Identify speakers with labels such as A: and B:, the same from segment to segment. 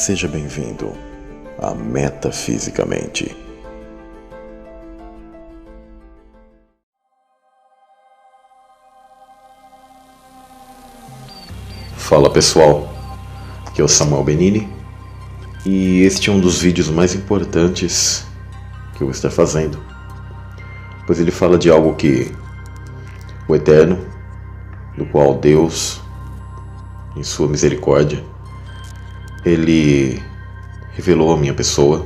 A: Seja bem-vindo a Metafisicamente. Fala pessoal, aqui é o Samuel Benini e este é um dos vídeos mais importantes que eu vou estar fazendo, pois ele fala de algo que o Eterno, do qual Deus, em sua misericórdia, Ele revelou a minha pessoa,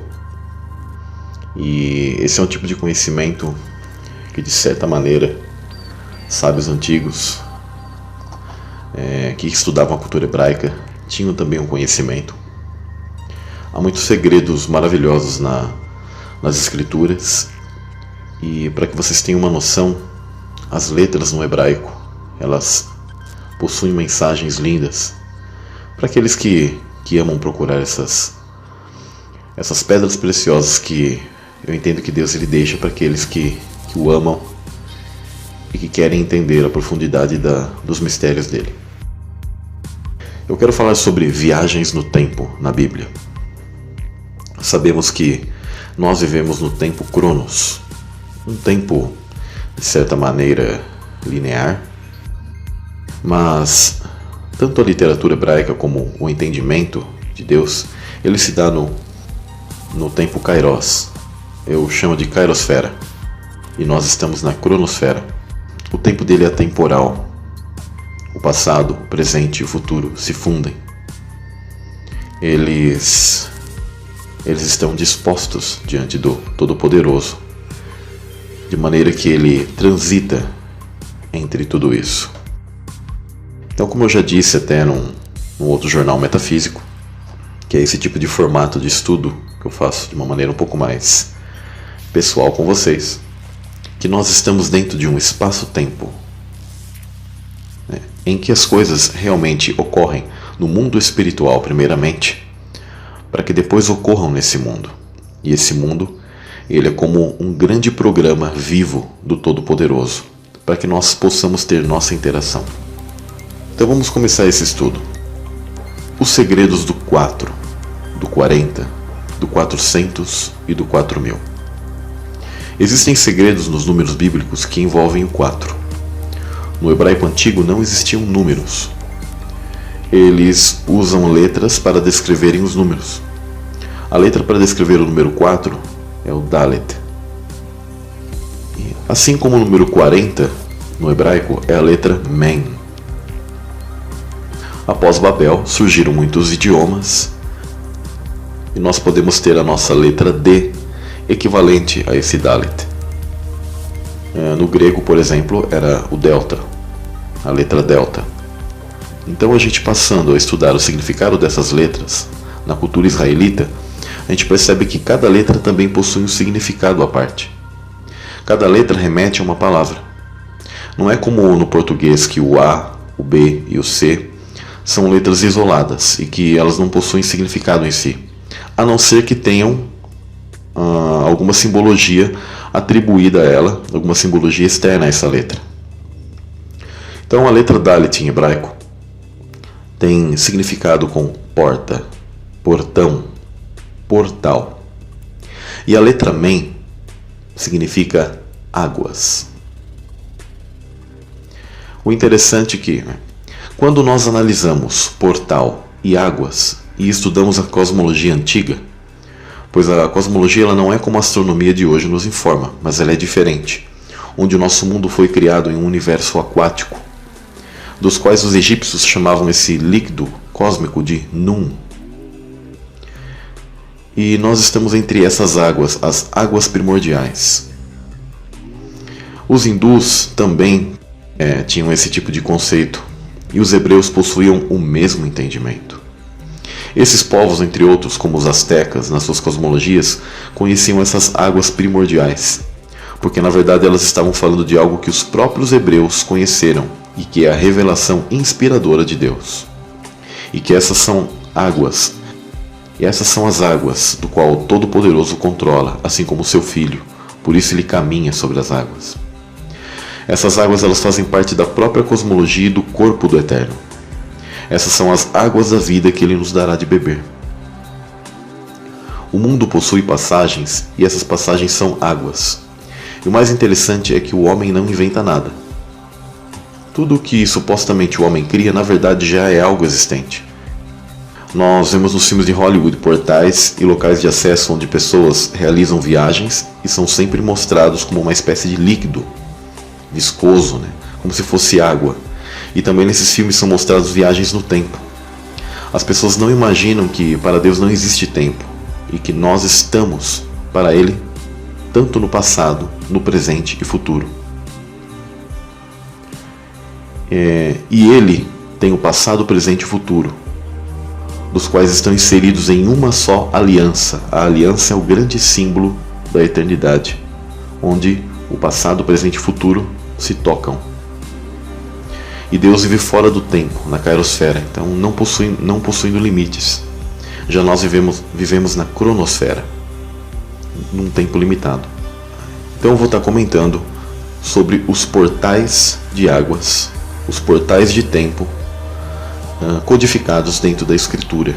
A: e esse é um tipo de conhecimento que, de certa maneira, sábios antigos que estudavam a cultura hebraica tinham também um conhecimento. Há muitos segredos maravilhosos nas escrituras, e para que vocês tenham uma noção, as letras no hebraico, elas possuem mensagens lindas para aqueles que amam procurar essas pedras preciosas que eu entendo que Deus ele deixa para aqueles que o amam e que querem entender a profundidade dos mistérios dele. Eu quero falar sobre viagens no tempo na Bíblia. Sabemos que nós vivemos no tempo Cronos, um tempo de certa maneira linear, mas tanto a literatura hebraica como o entendimento de Deus, ele se dá no tempo Kairos. Eu chamo de Kairosfera. E nós estamos na Cronosfera. O tempo dele é atemporal. O passado, o presente e o futuro se fundem. Eles estão dispostos diante do Todo-Poderoso, de maneira que ele transita entre tudo isso. Então, como eu já disse até num outro jornal metafísico, que é esse tipo de formato de estudo que eu faço de uma maneira um pouco mais pessoal com vocês, que nós estamos dentro de um espaço-tempo, né, em que as coisas realmente ocorrem no mundo espiritual primeiramente, para que depois ocorram nesse mundo. E esse mundo, ele é como um grande programa vivo do Todo-Poderoso, para que nós possamos ter nossa interação. Então vamos começar esse estudo. Os segredos do 4, do 40, do 400 e do 4000. Existem segredos nos números bíblicos que envolvem o 4. No hebraico antigo não existiam números. Eles usam letras para descreverem os números. A letra para descrever o número 4 é o Dalet. Assim como o número 40 no hebraico é a letra Men. Após Babel, surgiram muitos idiomas e nós podemos ter a nossa letra D equivalente a esse Dalet. No grego, por exemplo, era o delta, a letra delta. Então, a gente passando a estudar o significado dessas letras na cultura israelita, a gente percebe que cada letra também possui um significado à parte. Cada letra remete a uma palavra. Não é como no português que o A, o B e o C são letras isoladas e que elas não possuem significado em si, a não ser que tenham alguma simbologia atribuída a ela, alguma simbologia externa a essa letra. Então a letra Dalet em hebraico tem significado com porta, portão, portal. E a letra Men significa águas. O interessante é que, quando nós analisamos portal e águas e estudamos a cosmologia antiga, pois a cosmologia ela não é como a astronomia de hoje nos informa, mas ela é diferente, onde o nosso mundo foi criado em um universo aquático, dos quais os egípcios chamavam esse líquido cósmico de Nun. E nós estamos entre essas águas, as águas primordiais. Os hindus também tinham esse tipo de conceito, e os hebreus possuíam o mesmo entendimento. Esses povos, entre outros, como os astecas, nas suas cosmologias, conheciam essas águas primordiais, porque na verdade elas estavam falando de algo que os próprios hebreus conheceram, e que é a revelação inspiradora de Deus. E que essas são águas, e essas são as águas do qual o Todo-Poderoso controla, assim como o seu Filho, por isso ele caminha sobre as águas. Essas águas elas fazem parte da própria cosmologia e do corpo do Eterno. Essas são as águas da vida que Ele nos dará de beber. O mundo possui passagens e essas passagens são águas. E o mais interessante é que o homem não inventa nada. Tudo o que supostamente o homem cria, na verdade, já é algo existente. Nós vemos nos filmes de Hollywood portais e locais de acesso onde pessoas realizam viagens e são sempre mostrados como uma espécie de líquido viscoso, né? Como se fosse água. E também nesses filmes são mostradas viagens no tempo. As pessoas não imaginam que para Deus não existe tempo e que nós estamos para Ele tanto no passado, no presente e futuro. E Ele tem o passado, o presente e o futuro, dos quais estão inseridos em uma só aliança. A aliança é o grande símbolo da eternidade, onde o passado, o presente e o futuro se tocam. E Deus vive fora do tempo, na kairosfera, então não possuindo limites. Já nós vivemos na cronosfera, num tempo limitado. Então eu vou estar comentando sobre os portais de águas, os portais de tempo, codificados dentro da Escritura,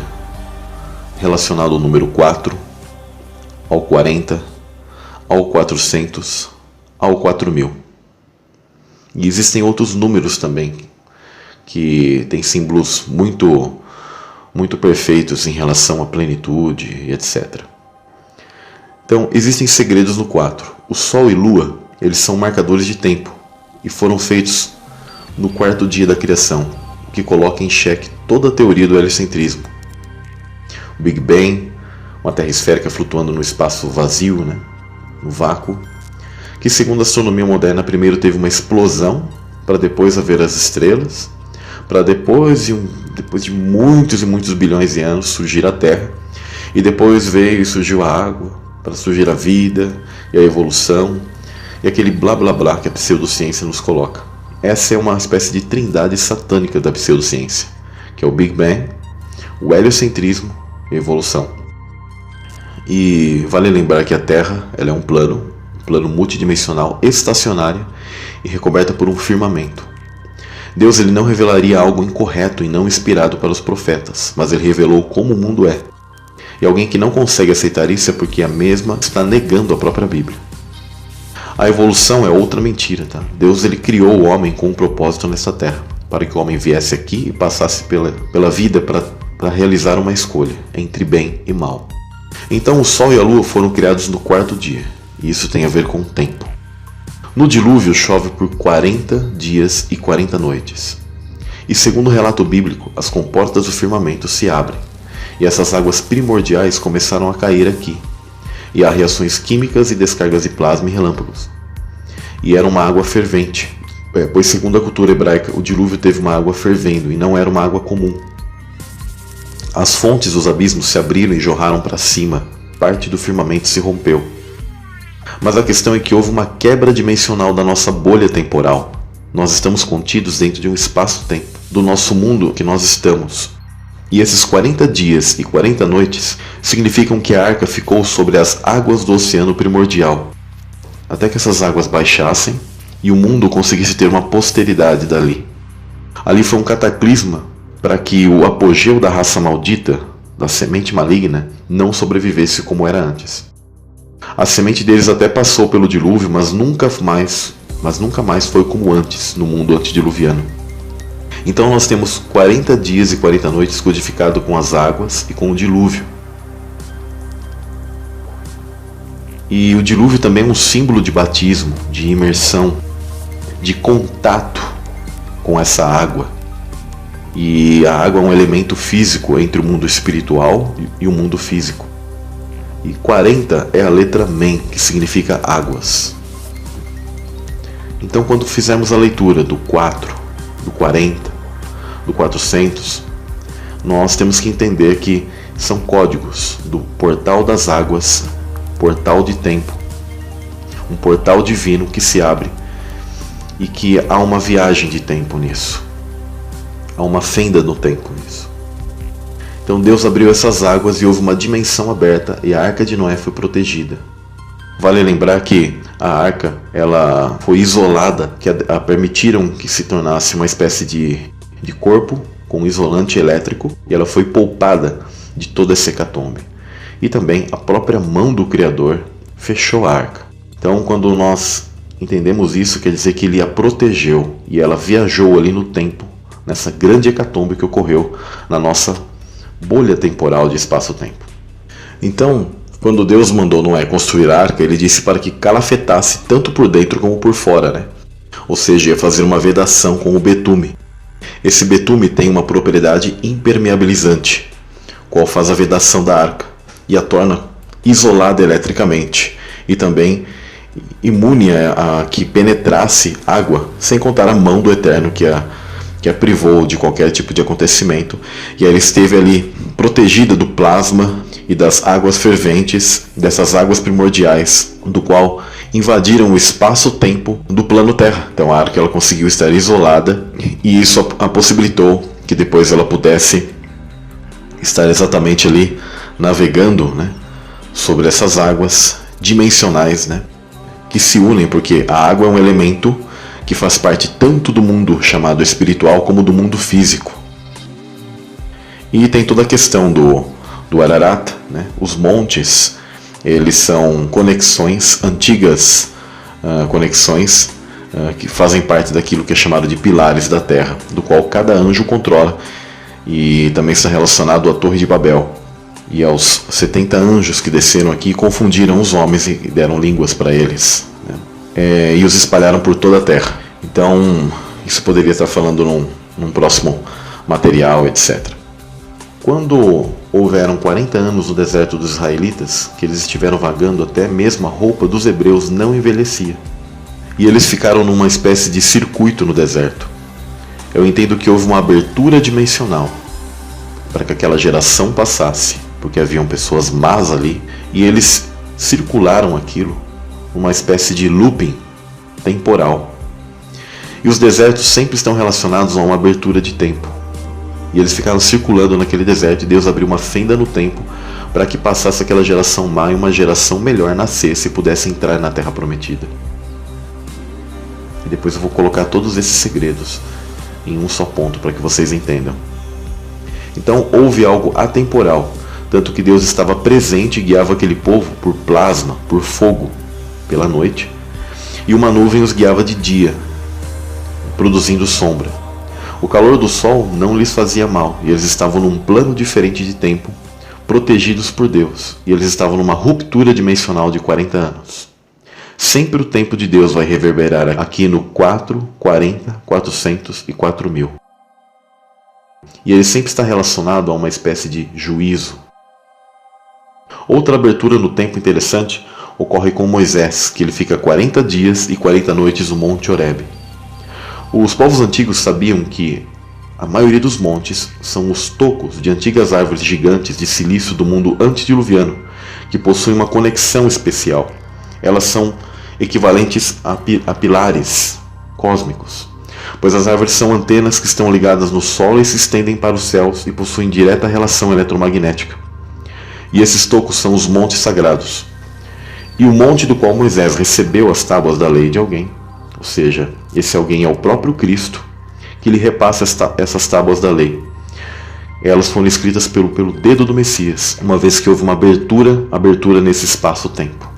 A: relacionado ao número 4, ao 40, ao 400, ao 4000. E existem outros números também, que têm símbolos muito perfeitos em relação à plenitude e etc. Então, existem segredos no 4. O Sol e Lua, eles são marcadores de tempo, e foram feitos no 4º dia da criação, o que coloca em xeque toda a teoria do heliocentrismo. O Big Bang, uma terra esférica flutuando no espaço vazio, né, no vácuo, que segundo a astronomia moderna primeiro teve uma explosão para depois haver as estrelas, para depois de muitos e muitos bilhões de anos surgir a Terra, e depois veio e surgiu a água para surgir a vida e a evolução e aquele blá blá blá que a pseudociência nos coloca. Essa é uma espécie de trindade satânica da pseudociência, que é o Big Bang, o heliocentrismo e a evolução. E vale lembrar que a Terra ela é um plano multidimensional, estacionária e recoberta por um firmamento. Deus ele não revelaria algo incorreto e não inspirado para os profetas, mas ele revelou como o mundo é. E alguém que não consegue aceitar isso é porque a mesma está negando a própria Bíblia. A evolução é outra mentira, tá? Deus ele criou o homem com um propósito nessa terra, para que o homem viesse aqui e passasse pela vida para realizar uma escolha entre bem e mal. Então o Sol e a Lua foram criados no 4º dia. E isso tem a ver com o tempo. No dilúvio chove por 40 dias e 40 noites. E segundo o relato bíblico, as comportas do firmamento se abrem. E essas águas primordiais começaram a cair aqui. E há reações químicas e descargas de plasma e relâmpagos. E era uma água fervente. Pois segundo a cultura hebraica, o dilúvio teve uma água fervendo e não era uma água comum. As fontes dos abismos se abriram e jorraram para cima. Parte do firmamento se rompeu. Mas a questão é que houve uma quebra dimensional da nossa bolha temporal. Nós estamos contidos dentro de um espaço-tempo, do nosso mundo que nós estamos. E esses 40 dias e 40 noites significam que a arca ficou sobre as águas do oceano primordial, até que essas águas baixassem e o mundo conseguisse ter uma posteridade dali. Ali foi um cataclisma para que o apogeu da raça maldita, da semente maligna, não sobrevivesse como era antes. A semente deles até passou pelo dilúvio, mas nunca mais foi como antes no mundo antediluviano. Então nós temos 40 dias e 40 noites codificado com as águas e com o dilúvio. E o dilúvio também é um símbolo de batismo, de imersão, de contato com essa água. E a água é um elemento físico entre o mundo espiritual e o mundo físico. E 40 é a letra Men, que significa águas. Então quando fizermos a leitura do 4, do 40, do 400, nós temos que entender que são códigos do portal das águas, portal de tempo, um portal divino que se abre e que há uma viagem de tempo nisso, há uma fenda no tempo nisso. Então Deus abriu essas águas e houve uma dimensão aberta e a Arca de Noé foi protegida. Vale lembrar que a arca ela foi isolada, que a permitiram que se tornasse uma espécie de corpo com isolante elétrico, e ela foi poupada de toda essa hecatombe. e também a própria mão do Criador fechou a arca. Então, quando nós entendemos isso, quer dizer que ele a protegeu e ela viajou ali no tempo, nessa grande hecatombe que ocorreu na nossa bolha temporal de espaço-tempo. Então, quando Deus mandou Noé construir a arca, ele disse para que calafetasse tanto por dentro como por fora, né? Ou seja, ia fazer uma vedação com o betume. Esse betume tem uma propriedade impermeabilizante, qual faz a vedação da arca e a torna isolada eletricamente e também imune a que penetrasse água, sem contar a mão do Eterno que a privou de qualquer tipo de acontecimento, e ela esteve ali protegida do plasma e das águas ferventes, dessas águas primordiais, do qual invadiram o espaço-tempo do plano Terra. Então a arca ela conseguiu estar isolada, e isso a possibilitou que depois ela pudesse estar exatamente ali navegando, né, sobre essas águas dimensionais, né, que se unem, porque a água é um elemento que faz parte tanto do mundo chamado espiritual como do mundo físico. E tem toda a questão do Ararat, né? Os montes, eles são conexões, antigas conexões que fazem parte daquilo que é chamado de pilares da Terra, do qual cada anjo controla, e também está relacionado à Torre de Babel e aos 70 anjos que desceram aqui e confundiram os homens e deram línguas para eles, né? E os espalharam por toda a Terra. Então, isso poderia estar falando num próximo material, etc. Quando houveram 40 anos no deserto dos israelitas, que eles estiveram vagando, até mesmo a roupa dos hebreus não envelhecia. E eles ficaram numa espécie de circuito no deserto. Eu entendo que houve uma abertura dimensional para que aquela geração passasse, porque haviam pessoas más ali, e eles circularam aquilo, uma espécie de looping temporal. E os desertos sempre estão relacionados a uma abertura de tempo. E eles ficaram circulando naquele deserto, e Deus abriu uma fenda no tempo para que passasse aquela geração má e uma geração melhor nascesse e pudesse entrar na Terra Prometida. E depois eu vou colocar todos esses segredos em um só ponto para que vocês entendam. Então houve algo atemporal, tanto que Deus estava presente e guiava aquele povo por plasma, por fogo, pela noite, e uma nuvem os guiava de dia, produzindo sombra. O calor do sol não lhes fazia mal, e eles estavam num plano diferente de tempo, protegidos por Deus, e eles estavam numa ruptura dimensional de 40 anos. Sempre o tempo de Deus vai reverberar aqui no 4, 40, 400 e 4000. E ele sempre está relacionado a uma espécie de juízo. Outra abertura no tempo interessante ocorre com Moisés, que ele fica 40 dias e 40 noites no Monte Horebe. Os povos antigos sabiam que a maioria dos montes são os tocos de antigas árvores gigantes de silício do mundo antediluviano, que possuem uma conexão especial. Elas são equivalentes a pilares cósmicos, pois as árvores são antenas que estão ligadas no solo e se estendem para os céus e possuem direta relação eletromagnética. E esses tocos são os montes sagrados. E o monte do qual Moisés recebeu as tábuas da lei de alguém, ou seja, esse alguém é o próprio Cristo, que lhe repassa essas tábuas da lei. Elas foram escritas pelo dedo do Messias, uma vez que houve uma abertura nesse espaço-tempo.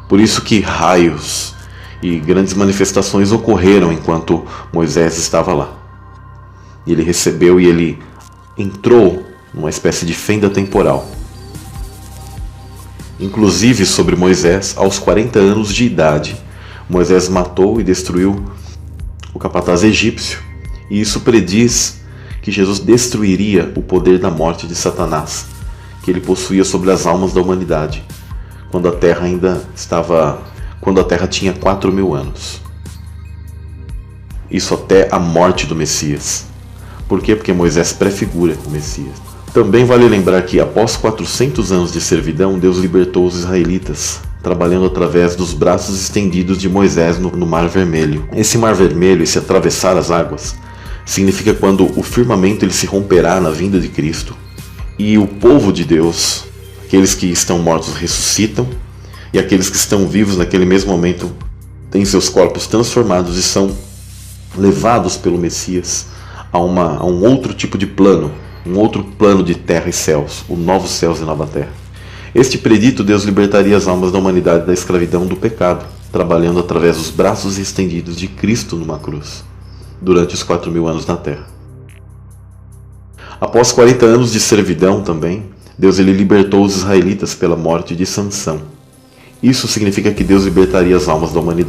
A: Por isso que raios e grandes manifestações ocorreram enquanto Moisés estava lá. E ele recebeu e ele entrou numa espécie de fenda temporal. Inclusive sobre Moisés, aos 40 anos de idade, Moisés matou e destruiu o capataz egípcio, e isso prediz que Jesus destruiria o poder da morte de Satanás, que ele possuía sobre as almas da humanidade, quando a Terra tinha 4000 anos. Isso até a morte do Messias. Por quê? Porque Moisés prefigura o Messias. Também vale lembrar que após 400 anos de servidão, Deus libertou os israelitas, trabalhando através dos braços estendidos de Moisés no Mar Vermelho. Esse Mar Vermelho, esse atravessar as águas, significa quando o firmamento ele se romperá na vinda de Cristo, e o povo de Deus, aqueles que estão mortos ressuscitam, e aqueles que estão vivos naquele mesmo momento têm seus corpos transformados e são levados pelo Messias a um outro tipo de plano, um outro plano de terra e céus, o novo céus e nova terra. Este predito, Deus libertaria as almas da humanidade da escravidão do pecado, trabalhando através dos braços estendidos de Cristo numa cruz, durante os 4.000 anos na Terra. Após 40 anos de servidão também, Deus ele libertou os israelitas pela morte de Sansão. Isso significa que Deus libertaria as almas da humanidade